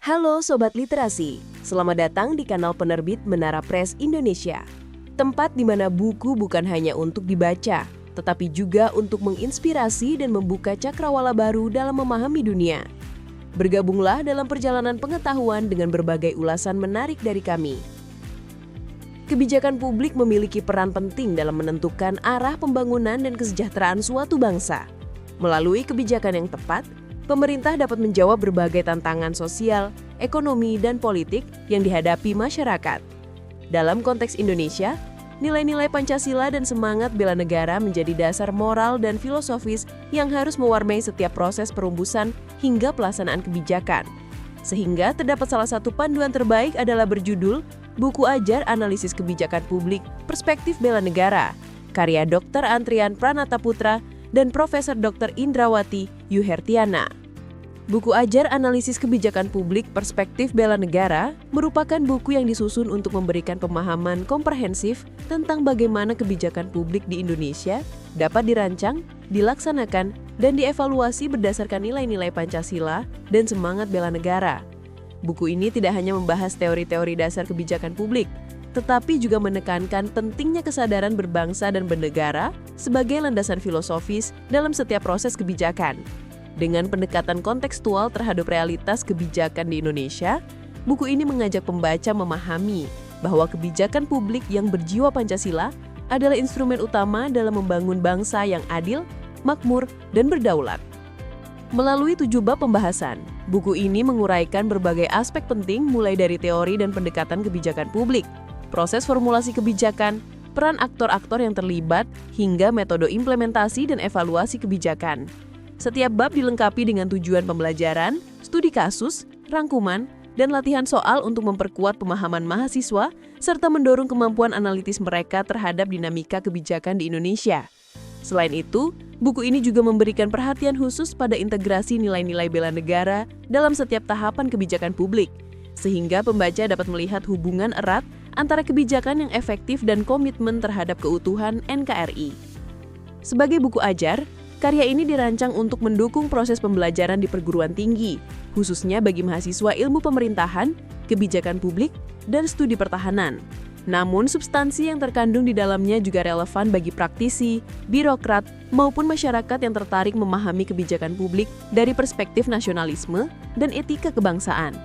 Halo Sobat Literasi, selamat datang di kanal penerbit Menara Press Indonesia. Tempat di mana buku bukan hanya untuk dibaca, tetapi juga untuk menginspirasi dan membuka cakrawala baru dalam memahami dunia. Bergabunglah dalam perjalanan pengetahuan dengan berbagai ulasan menarik dari kami. Kebijakan publik memiliki peran penting dalam menentukan arah pembangunan dan kesejahteraan suatu bangsa. Melalui kebijakan yang tepat, pemerintah dapat menjawab berbagai tantangan sosial, ekonomi, dan politik yang dihadapi masyarakat. Dalam konteks Indonesia, nilai-nilai Pancasila dan semangat bela negara menjadi dasar moral dan filosofis yang harus mewarnai setiap proses perumusan hingga pelaksanaan kebijakan. Sehingga terdapat salah satu panduan terbaik adalah berjudul Buku Ajar Analisis Kebijakan Publik Perspektif Bela Negara, karya Dr. Antrian Pranataputra dan Profesor Dr. Indrawati Yuhertiana. Buku Ajar Analisis Kebijakan Publik Perspektif Bela Negara merupakan buku yang disusun untuk memberikan pemahaman komprehensif tentang bagaimana kebijakan publik di Indonesia dapat dirancang, dilaksanakan, dan dievaluasi berdasarkan nilai-nilai Pancasila dan semangat bela negara. Buku ini tidak hanya membahas teori-teori dasar kebijakan publik, tetapi juga menekankan pentingnya kesadaran berbangsa dan bernegara sebagai landasan filosofis dalam setiap proses kebijakan. Dengan pendekatan kontekstual terhadap realitas kebijakan di Indonesia, buku ini mengajak pembaca memahami bahwa kebijakan publik yang berjiwa Pancasila adalah instrumen utama dalam membangun bangsa yang adil, makmur, dan berdaulat. Melalui 7 bab pembahasan, buku ini menguraikan berbagai aspek penting mulai dari teori dan pendekatan kebijakan publik, proses formulasi kebijakan, peran aktor-aktor yang terlibat, hingga metode implementasi dan evaluasi kebijakan. Setiap bab dilengkapi dengan tujuan pembelajaran, studi kasus, rangkuman, dan latihan soal untuk memperkuat pemahaman mahasiswa serta mendorong kemampuan analitis mereka terhadap dinamika kebijakan di Indonesia. Selain itu, buku ini juga memberikan perhatian khusus pada integrasi nilai-nilai bela negara dalam setiap tahapan kebijakan publik, sehingga pembaca dapat melihat hubungan erat antara kebijakan yang efektif dan komitmen terhadap keutuhan NKRI. Sebagai buku ajar, karya ini dirancang untuk mendukung proses pembelajaran di perguruan tinggi, khususnya bagi mahasiswa ilmu pemerintahan, kebijakan publik, dan studi pertahanan. Namun, substansi yang terkandung di dalamnya juga relevan bagi praktisi, birokrat, maupun masyarakat yang tertarik memahami kebijakan publik dari perspektif nasionalisme dan etika kebangsaan.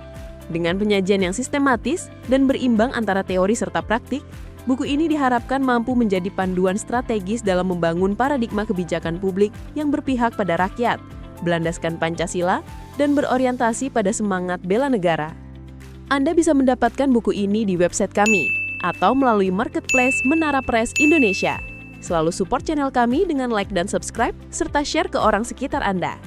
Dengan penyajian yang sistematis dan berimbang antara teori serta praktik, buku ini diharapkan mampu menjadi panduan strategis dalam membangun paradigma kebijakan publik yang berpihak pada rakyat, berlandaskan Pancasila, dan berorientasi pada semangat bela negara. Anda bisa mendapatkan buku ini di website kami atau melalui marketplace Menara Press Indonesia. Selalu support channel kami dengan like dan subscribe, serta share ke orang sekitar Anda.